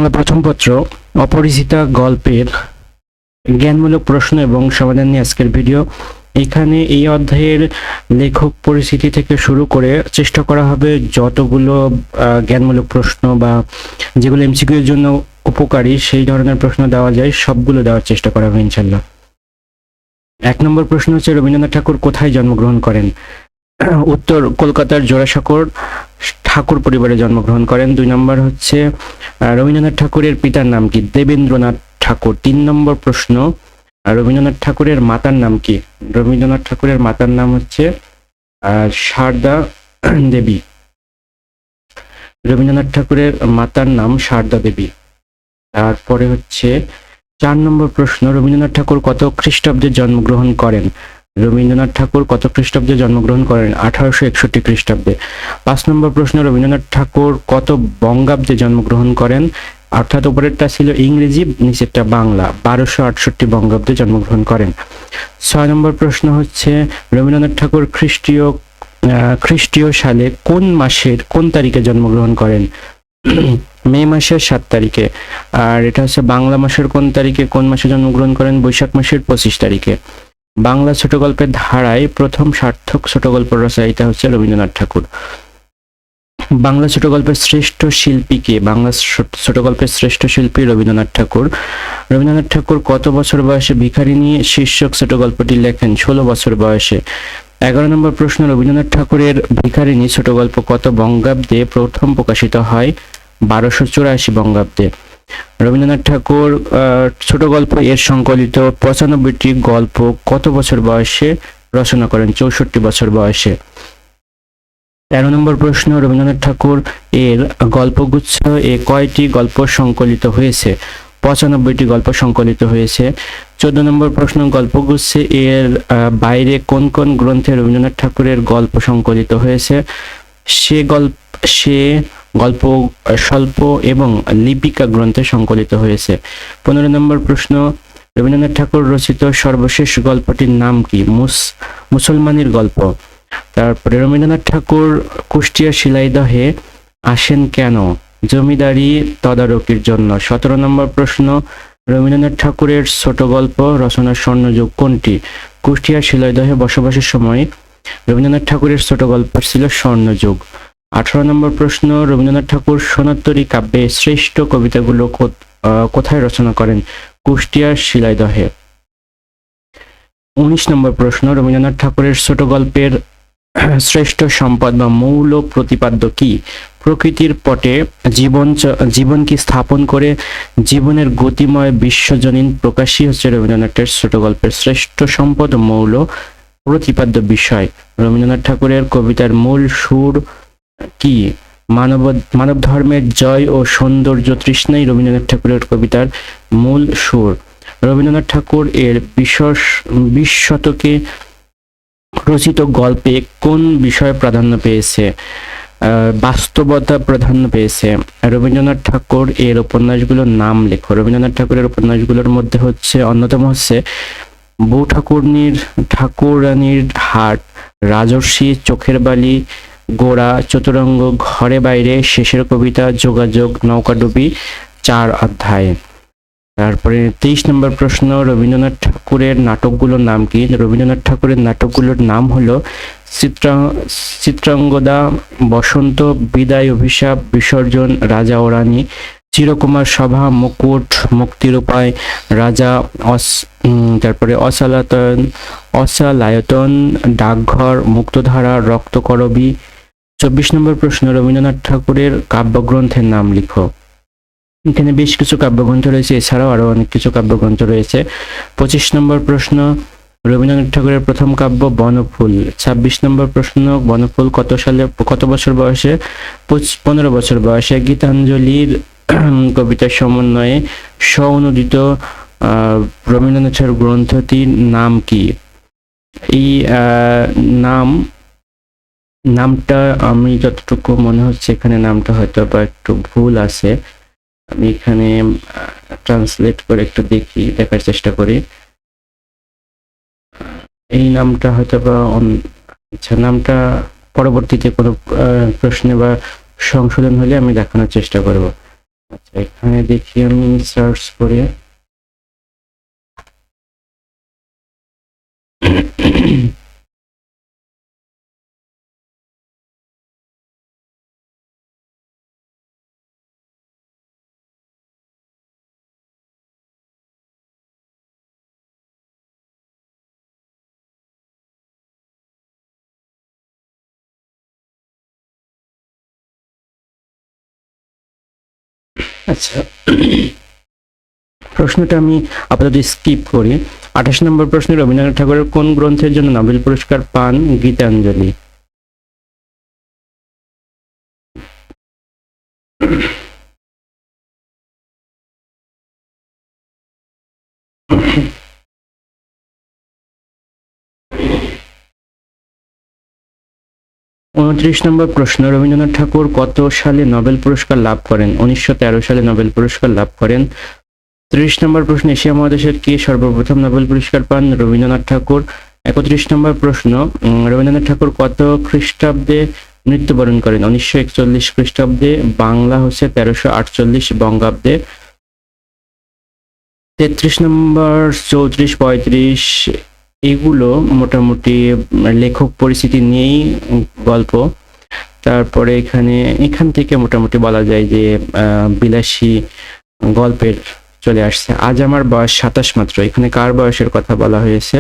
বাংলা প্রথম পত্র অপরিচিতা গল্পের জ্ঞানমূলক প্রশ্ন এবং সমাধান নিয়ে আজকের ভিডিও। এখানে এই অধ্যায়ের লেখক পরিচিতি থেকে শুরু করে চেষ্টা করা হবে যতগুলো জ্ঞানমূলক প্রশ্ন বা যেগুলো এমসিকিউ এর জন্য উপকারী সেই ধরনের প্রশ্ন দেওয়া যায় সবগুলো দেওয়ার চেষ্টা করা হবে ইনশাল্লাহ। 1 নম্বর প্রশ্ন হচ্ছে, রবীন্দ্রনাথ ঠাকুর কোথায় জন্মগ্রহণ করেন? উত্তর, কলকাতার জোড়াসাঁকোর ঠাকুর পরিবারে জন্মগ্রহণ করেন। 2 নম্বর হচ্ছে, রবীন্দ্রনাথ ঠাকুরের পিতার নাম কি? দেবেন্দ্রনাথ ঠাকুর। 3 নম্বর প্রশ্ন, রবীন্দ্রনাথ ঠাকুরের মাতার নাম কি? রবীন্দ্রনাথ ঠাকুরের মাতার নাম হচ্ছে সারদা দেবী। রবীন্দ্রনাথ ঠাকুরের মাতার নাম সারদা দেবী। তারপরে হচ্ছে 4 নম্বর প্রশ্ন, রবীন্দ্রনাথ ঠাকুর কত খ্রিস্টাব্দে জন্মগ্রহণ করেন? রবীন্দ্রনাথ ঠাকুর কত খ্রিস্টাব্দে জন্মগ্রহণ করেন? 1861 খ্রিস্টাব্দে। 5 নম্বর প্রশ্ন, রবীন্দ্রনাথ ঠাকুর কত বঙ্গাব্দে জন্মগ্রহণ করেন? অর্থাৎ উপরেরটা ছিল ইংরেজি, নিচেরটা বাংলা। 1268 বঙ্গাব্দে জন্মগ্রহণ করেন। 6 নম্বর প্রশ্ন হচ্ছে, রবীন্দ্রনাথ ঠাকুর খ্রিস্টীয় সালে কোন মাসের কোন তারিখে জন্মগ্রহণ করেন? মে মাসের 7 তারিখে। আর এটা হচ্ছে বাংলা মাসের কোন তারিখে কোন মাসে জন্মগ্রহণ করেন? বৈশাখ মাসের 25 তারিখে। বাংলা ছোট গল্পের ধারায় প্রথম সার্থক ছোট গল্প রচয়িতা হচ্ছে রবীন্দ্রনাথ ঠাকুর। বাংলা ছোট গল্পের শ্রেষ্ঠ শিল্পী কে? বাংলা ছোট গল্পের শ্রেষ্ঠ শিল্পী রবীন্দ্রনাথ ঠাকুর। রবীন্দ্রনাথ ঠাকুর কত বছর বয়সে ভিখারিনী শীর্ষক ছোট গল্পটি লেখেন? 16 বছর বয়সে। 11 নম্বর প্রশ্ন, রবীন্দ্রনাথ ঠাকুরের ভিখারিনী ছোট গল্প কত বঙ্গাব্দে প্রথম প্রকাশিত হয়? 1284 বঙ্গাব্দে। রবীন্দ্রনাথ ঠাকুর ছোট গল্প এর সংকলিত 95টি গল্প কত বছর বয়সে রচনা করেন? 64 বছর বয়সে। 13 নম্বর প্রশ্ন, রবীন্দ্রনাথ ঠাকুর এর গল্পগুচ্ছ এ কয়টি গল্প সংকলিত হয়েছে? 95টি গল্প সংকলিত হয়েছে। 14 নম্বর প্রশ্ন, গল্পগুচ্ছে এর বাইরে কোন কোন গ্রন্থে রবীন্দ্রনাথ ঠাকুরের গল্প সংকলিত হয়েছে? সে গল্প স্বল্প এবং লিপিকা গ্রন্থে সংকলিত হয়েছে। 15 নম্বর প্রশ্ন, রবীন্দ্রনাথ ঠাকুর রচিত সর্বশেষ গল্পটির নাম কি? মুসলমানের গল্প। তারপরে রবীন্দ্রনাথ ঠাকুর কুষ্টিয়া শিলাইদহে আসেন কেন? জমিদারি তদারকির জন্য। 17 নম্বর প্রশ্ন, রবীন্দ্রনাথ ঠাকুরের ছোট গল্প রচনার স্বর্ণযুগ কোনটি? কুষ্টিয়া শিলাইদহে বসবাসের সময় রবীন্দ্রনাথ ঠাকুরের ছোট গল্প ছিল স্বর্ণযুগ। 18 নম্বর প্রশ্ন, রবীন্দ্রনাথ ঠাকুর সোনাতরী কাব্যে শ্রেষ্ঠ কবিতাগুলো কোথায় রচনা করেন? কুষ্টিয়া শিলাইদহে। 19 নম্বর প্রশ্ন, রবীন্দ্রনাথ ঠাকুরের ছোট গল্পের শ্রেষ্ঠ সম্পদ বা মৌল প্রতিপাদ্য কি? প্রকৃতির পটে জীবনকে স্থাপন করে জীবনের গতিময় বিশ্বজনীন প্রকাশই হচ্ছে রবীন্দ্রনাথের ছোট গল্পের শ্রেষ্ঠ সম্পদ ও মৌল প্রতিপাদ্য বিষয়। রবীন্দ্রনাথ ঠাকুরের কবিতার মূল সুর কি? মানব ধর্মের জয় ও সৌন্দর্য তৃষ্ণাই রবীন্দ্রনাথ ঠাকুরের কবিতার মূল সুর। রবীন্দ্রনাথ ঠাকুর এর 20 শতকে রচিত গল্পে কোন বিষয় প্রাধান্য পেয়েছে? বাস্তবতা প্রাধান্য পেয়েছে। রবীন্দ্রনাথ ঠাকুর এর উপন্যাসগুলোর নাম লেখো। রবীন্দ্রনাথ ঠাকুরের উপন্যাসগুলোর মধ্যে হচ্ছে অন্যতম হচ্ছে বউ ঠাকুরানীর হাট, রাজর্ষি, চোখের বালি, গোড়া, চতুরঙ্গ, ঘরে বাইরে, শেষের কবিতা, যোগাযোগ, নৌকাডুবি, 4 অধ্যায়। তারপরে 23 নম্বর প্রশ্ন, রবীন্দ্রনাথ ঠাকুরের নাটকগুলোর নাম কি? রবীন্দ্রনাথ ঠাকুরের নাটকগুলোর নাম হলো চিত্রাঙ্গদা, বসন্ত, বিদায়, অভিশাপ, বিসর্জন, রাজা ও রানী, চিরকুমার সভা, মুকুট, মুক্তির উপায়, রাজা, তারপরে অসালায়তন, ডাকঘর, মুক্তধারা, রক্তকরবী। 24 নম্বর প্রশ্ন, রবীন্দ্রনাথ ঠাকুরের কাব্যগ্রন্থের নাম লিখো। এখানে বেশ কিছু কাব্যগ্রন্থ রয়েছে, এছাড়াও আরো অনেক কিছু কাব্যগ্রন্থ রয়েছে। 25 নম্বর প্রশ্ন, রবীন্দ্রনাথ ঠাকুরের প্রথম কাব্য বনফুল। 26 নম্বর প্রশ্ন, বনফুল কত বছর বয়সে? 15 বছর বয়সে। গীতাঞ্জলির কবিতার সমন্বয়ে স্ব-অনুদিত রবীন্দ্রনাথের গ্রন্থটির নাম কি? এই নামটা আমি যতটুকু মনে হচ্ছে এখানে নামটা হয়তো বা একটু ভুল আছে, আমি এখানে ট্রান্সলেট করে একটু দেখার চেষ্টা করি। এই নামটা হয়তো বা নামটা পরবর্তীতে কোনো প্রশ্নে বা সংশোধন হলে আমি দেখানোর চেষ্টা করব। আচ্ছা, এখানে দেখি আমি সার্চ করে। আচ্ছা, প্রশ্নটা আমি আপাতত স্কিপ করি। 28 নম্বর প্রশ্নে রবীন্দ্রনাথ ঠাকুরের কোন গ্রন্থের জন্য নোবেল পুরস্কার পান গীতাঞ্জলি? উনত্রিশ নম্বর প্রশ্ন, রবীন্দ্রনাথ ঠাকুর কত সালে নোবেল পুরস্কার লাভ করেন? 1913 সালে নোবেল পুরস্কার লাভ করেন। 30 নম্বর প্রশ্ন, এশিয়া মহাদেশের কে সর্বপ্রথম নোবেল পুরস্কার পান? রবীন্দ্রনাথ ঠাকুর। 31 নম্বর প্রশ্ন, রবীন্দ্রনাথ ঠাকুর কত খ্রিস্টাব্দে মৃত্যুবরণ করেন? 1941 খ্রিস্টাব্দে। বাংলা হচ্ছে 1348 বঙ্গাব্দে। 33 নম্বর, 34, 35 এগুলো মোটামুটি লেখক পরিচিতি নিয়েই গল্প। তারপরে এখান থেকে মোটামুটি বলা যায় যে বিলাসী গল্পের চলে আসছে। আজ আমার বয়স 27 মাত্র, এখানে কার বয়সের কথা বলা হয়েছে?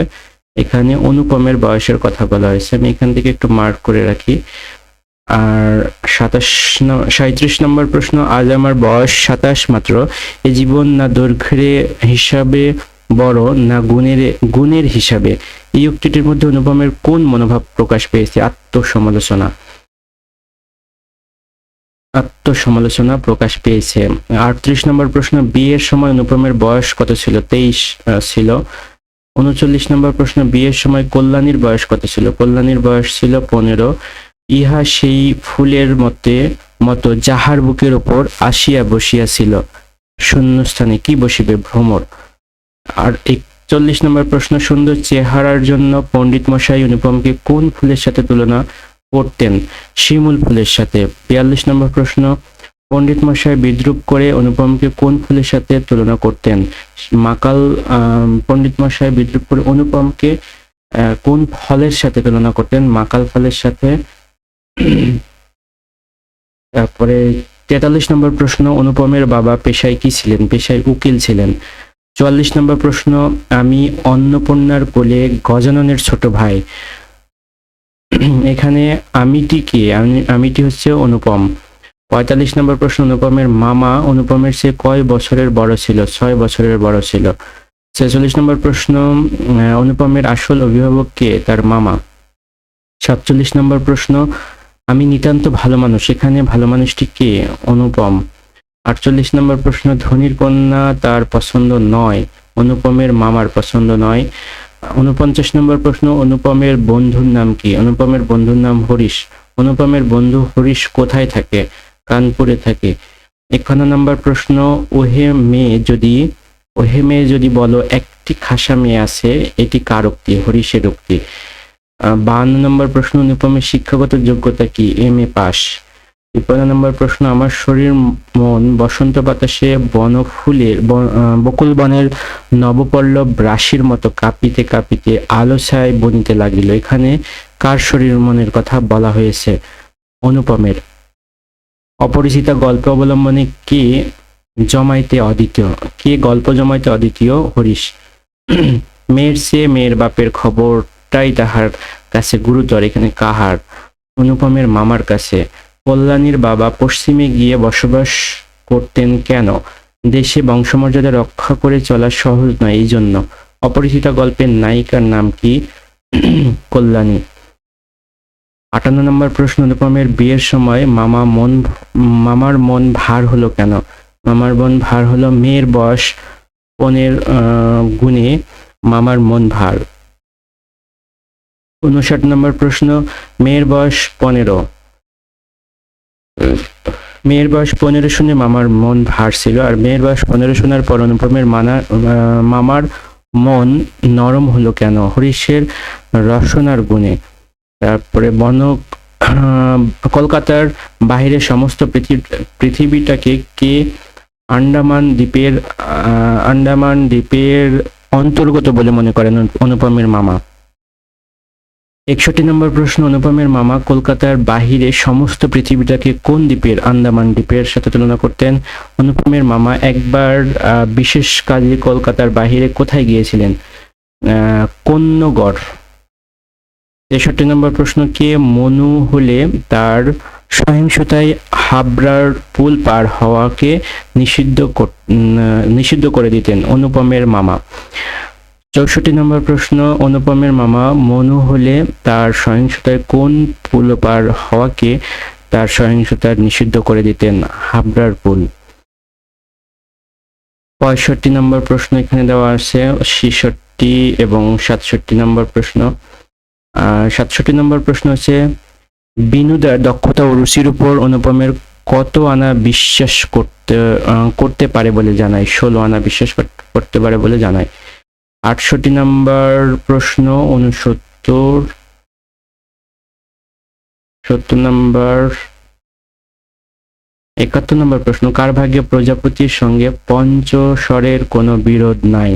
এখানে অনুপমের বয়সের কথা বলা হয়েছে। আমি এখান থেকে একটু মার্ক করে রাখি। আর 37 নম্বর প্রশ্ন, আজ আমার বয়স 27 মাত্র, এ জীবন না দৈর্ঘ্যে হিসাবে বড় না গুণের হিসাবে। এই উক্তিটির মধ্যে অনুপমের কোন মনোভাব প্রকাশ পেয়েছে? আত্মসমালোচনা প্রকাশ পেয়েছে। 38 নম্বর প্রশ্ন, বিয়ের সময় অনুপমের বয়স কত ছিল? 23 ছিল। 39 নম্বর প্রশ্ন, বিয়ের সময় কল্যাণীর বয়স কত ছিল? কল্যাণীর বয়স ছিল 15। ইহা সেই ফুলের মতো যাহার বুকের ওপর আসিয়া বসিয়াছিল, শূন্যস্থানে কি বসিবে? ভ্রমর। আর 41 নম্বর প্রশ্ন, সুন্দর চেহারার জন্য পণ্ডিত মশাই অনুপমকে কোন ফুলের সাথে তুলনা করতেন? শিমুল ফুলের সাথে। 42 নম্বর প্রশ্ন, পণ্ডিত মশাই বিদ্রূপ করে অনুপমকে কোন ফুলের সাথে তুলনা করতেন? মাকাল। পণ্ডিত মশাই বিদ্রূপ করে অনুপমকে কোন ফলের সাথে তুলনা করতেন? মাকাল ফলের সাথে। তারপরে 43 নম্বর প্রশ্ন, অনুপমের বাবা পেশায় কি ছিলেন? পেশায় উকিল ছিলেন। 44 নম্বর প্রশ্ন, আমি অন্নপূর্ণার কোলে গজাননের ছোট ভাই। এখানে আমিটি কে? আমিটি হচ্ছে অনুপম। 45 নম্বর প্রশ্ন, অনুপমের মামা অনুপমের চেয়ে কয় বছরের বড় ছিল? 6 বছরের বড় ছিল। 46 নম্বর প্রশ্ন, অনুপমের আসল অভিভাবক কে? তার মামা। 47 নম্বর প্রশ্ন, আমি নিতান্ত ভালো মানুষ, এখানে ভালো মানুষটি কে? অনুপম। 48 নম্বর প্রশ্ন, ধনীর কন্যা তার পছন্দ নয়, অনুপমের মামার পছন্দ নয়। 49 নম্বর প্রশ্ন, অনুপমের বন্ধুর নাম কি? অনুপমের বন্ধুর নাম হরিশ। অনুপমের বন্ধু হরিশ কোথায় থাকে? কানপুরে থাকে। 51 নম্বর প্রশ্ন, ওহে মেয়ে যদি বলো একটি খাসা মেয়ে আছে, এটি কার উক্তি? হরিশের উক্তি। 52 নম্বর প্রশ্ন, অনুপমের শিক্ষাগত যোগ্যতা কি? MA pass. 53 নম্বর প্রশ্ন, আমার শরীর মন বসন্ত বাতাসে বকুল বনের নবপল্লব রাশির মতো কাঁপিতে কাঁপিতে আলো ছায় বনিতে লাগিল। এখানে কার শরীর মনের কথা বলা হয়েছে? অনুপমের। অপরিচিতা গল্প অবলম্বনে কে জমাইতে অদ্বিতীয়? কে গল্প জমাইতে অদ্বিতীয়? হরিশ। মেয়ের চেয়ে মেয়ের বাপের খবরটাই তাহার কাছে গুরুতর, এখানে কাহার? অনুপমের মামার কাছে। কল্যাণীর বাবা পশ্চিমে গিয়ে বসবাস করতেন কেন? দেশে বংশমর্যাদা রক্ষা করে চলা সহজ নয়, এই জন্য। অপরিচিতা গল্পের নায়িকার নাম কি? কল্যাণী। 58 নম্বর প্রশ্ন, অনুপমের বিয়ের সময় মামার মন ভার হলো কেন? মামার মন ভার হলো মেয়ের বয়স 15 গুণে মামার মন ভার। 59 নম্বর প্রশ্ন, মেয়ের বয়স 15। মেয়ের বয়স 15 শুনে মামার মন ভার ছিল, আর মেয়ের বয়স 15 শোনার পর অনুপমের মামার মন নরম হলো কেন? হরিশের রসনার গুণে। তারপরে কলকাতার বাহিরে সমস্ত পৃথিবীটাকে কে আন্দামান দ্বীপের অন্তর্গত বলে মনে করেন অনুপমের মামা? 61 নম্বর প্রশ্ন, অনুপমের মামা কলকাতার বাহিরে সমস্ত পৃথিবীটাকে কোন দ্বীপের, আন্দামান দ্বীপের সাথে তুলনা করতেন? অনুপমের মামা একবার বিশেষ কাজে কলকাতার বাহিরে কোথায় গিয়েছিলেন? কোন্নগর। 63 নম্বর প্রশ্ন, কে মনু হলে তার সহিংসতায় হাবড়ার পুল পার হওয়াকে নিষিদ্ধ করে দিতেন? অনুপমের মামা। 64 নম্বর প্রশ্ন, অনুপমের মামা মনু হলে তার সহিংসতায় কোন পুল পার হওয়াকে তার সহিংসতার নিষিদ্ধ করে দিতেন? হাবড়ার পুল। 65 নম্বর প্রশ্ন এখানে দেওয়া আছে, 66 এবং 67 নম্বর প্রশ্ন। 67 নম্বর প্রশ্ন হচ্ছে, বিনুদার দক্ষতা ও রুচির উপর অনুপমের কত আনা বিশ্বাস করতে পারে বলে জানায়? 16 আনা বিশ্বাস করতে পারে বলে জানায়। 68 নম্বর প্রশ্ন, 70 নম্বর, 71 নম্বর প্রশ্ন, কার ভাগ্যে প্রজাপতির সঙ্গে পঞ্চস্বরের কোনো বিরোধ নাই?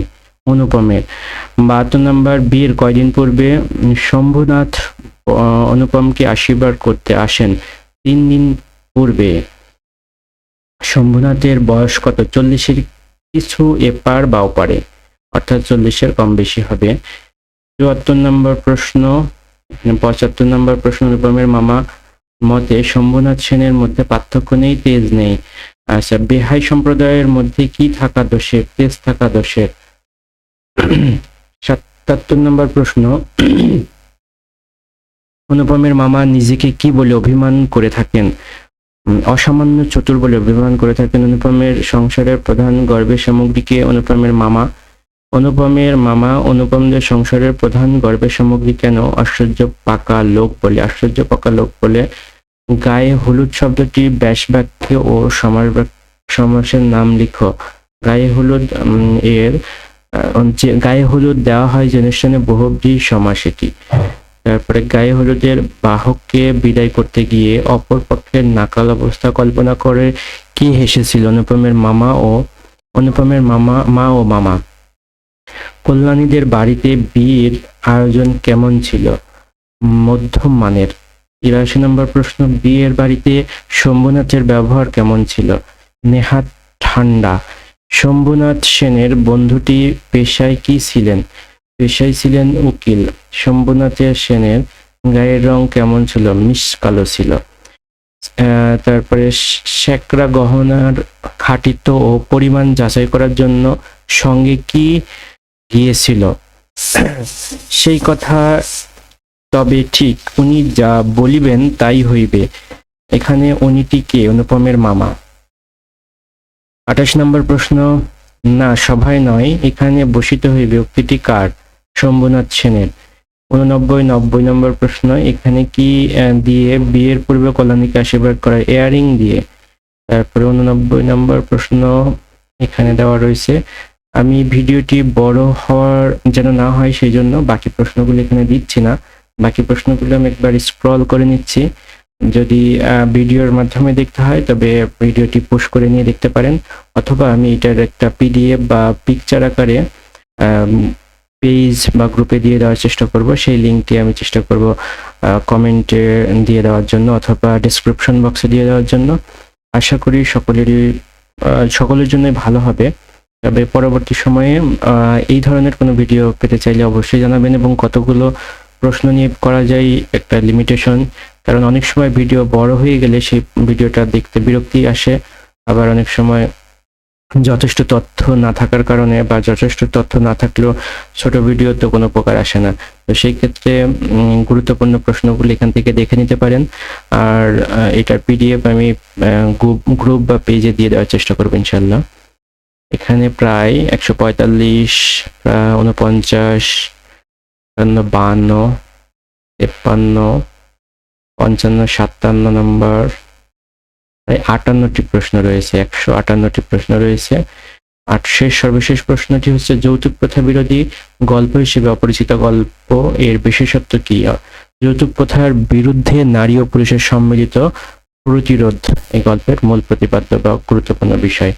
অনুপমের। 72 নম্বর, বিয়ের কয়দিন পূর্বে শম্ভুনাথ অনুপমকে আশীর্বাদ করতে আসেন? 3 দিন পূর্বে। শম্ভুনাথের বয়স কত? 40-এর কিছু এপার বা ওপারে, অর্থাৎ 40-এর কম বেশি হবে। 74 নম্বর প্রশ্ন, 75 নম্বর প্রশ্ন, অনুপমের মামা মতে শম্ভুনাথ সেনের মধ্যে পার্থক্য নেই, তেজ নেই। আচ্ছা, বেহাই সম্প্রদায়ের মধ্যে কি থাকা দোষের, তেজ থাকা দোষের? 77 নম্বর প্রশ্ন, অনুপমের মামা নিজেকে কি বলে অভিমান করে থাকেন? অসামান্য চতুর বলে অভিমান করে থাকেন। অনুপমের সংসারের প্রধান গর্বের সামগ্রীকে? অনুপমের মামা। অনুপমের মামা অনুপমদের সংসারের প্রধান গর্বের সামগ্রী কেন আশ্চর্য পাকা লোক বলে? আশ্চর্য পাকা লোক বলে। গায়ে হলুদ শব্দটি ব্যাসবাক্য ও সমাসের নাম লিখো। গায়ে হলুদ এর গায়ে হলুদ দেওয়া হয় যে অনুষ্ঠানে বহুব্রী সমাস এটি। তারপরে গায়ে হলুদের বাহককে বিদায় করতে গিয়ে অপর পক্ষের নাকাল অবস্থা কল্পনা করে কি হেসেছিল? অনুপমের মামা ও মামা। কল্যাণীদের বাড়িতে বিয়ের আয়োজন কেমন ছিল? মধ্যম মানের। 83 নম্বর প্রশ্ন, বিয়ের বাড়িতে শম্ভুনাথের ব্যবহার কেমন ছিল? নেহাত ঠান্ডা। শম্ভুনাথ সেনের বন্ধুটি পেশায় কি ছিলেন? পেশায় ছিলেন উকিল। শম্ভুনাথের সেনের গায়ের রং কেমন ছিল? মিশকালো ছিল। তারপরে শেকরা গহনার খাঁটিত্ব ও পরিমাণ যাচাই করার জন্য সঙ্গে কি গিয়েছিল? সেই কথা তবে ঠিক, উনি যা বলিবেন তাই হইবে। এখানে উনিটি কে? অনুপমের মামা। 28 নম্বর প্রশ্ন, না সভায় নয়, এখানে বসিত হইবে, উক্তিটি কার? শম্ভুনাথ সেনের। 89-90 নম্বর প্রশ্ন, এখানে কি দিয়ে বিয়ের পূর্বে কল্যাণীকে আশীর্বাদ করা? এয়ারিং দিয়ে। তারপরে 89 নম্বর প্রশ্ন এখানে দেওয়া রয়েছে। আমি ভিডিওটি বড় হওয়ার যেন না হয় সেই জন্য বাকি প্রশ্নগুলো এখানে দিচ্ছি না। বাকি প্রশ্নগুলো আমি একবার স্ক্রল করে নিচ্ছি। যদি ভিডিওর মাধ্যমে দেখতে হয় তবে ভিডিওটি পুশ করে নিয়ে দেখতে পারেন, অথবা আমি এটার একটা পিডিএফ বা পিকচার আকারে পেজ বা গ্রুপে দিয়ে দেওয়ার চেষ্টা করব। সেই লিঙ্কটি আমি চেষ্টা করব কমেন্টে দিয়ে দেওয়ার জন্য অথবা ডেসক্রিপশন বক্সে দিয়ে দেওয়ার জন্য। আশা করি সকলের জন্যই ভালো হবে। তবে পরবর্তী সময়ে এই ধরনের কোনো ভিডিও পেতে চাইলে অবশ্যই জানাবেন, এবং কতগুলো প্রশ্ন নিয়ে করা যায় একটা লিমিটেশন, কারণ অনেক সময় ভিডিও বড় হয়ে গেলে সেই ভিডিওটা দেখতে বিরক্তি আসে, আবার অনেক সময় যথেষ্ট তথ্য না থাকার কারণে বা যথেষ্ট তথ্য না থাকলেও ছোট ভিডিও তো কোনো প্রকার আসে না। তো সেই ক্ষেত্রে গুরুত্বপূর্ণ প্রশ্নগুলো এখান থেকে দেখে নিতে পারেন। আর এটার পিডিএফ আমি গ্রুপ বা পেজে দিয়ে দেওয়ার চেষ্টা করবো ইনশাল্লাহ। এখানে প্রায় 145, 49, 52, 53, 55, 57 নম্বর, প্রায় 58টি প্রশ্ন রয়েছে, 158টি প্রশ্ন রয়েছে। আর সর্বশেষ প্রশ্নটি হচ্ছে, যৌতুক প্রথা বিরোধী গল্প হিসেবে অপরিচিত গল্প এর বিশেষত্ব কি? যৌতুক প্রথার বিরুদ্ধে নারী ও পুরুষের সম্মিলিত প্রতিরোধ এই গল্পের মূল প্রতিপাদ্য বা গুরুত্বপূর্ণ বিষয়।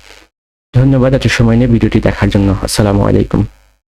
ধন্যবাদ এত সময় নিয়ে ভিডিওটি দেখার জন্য। আসসালামু আলাইকুম।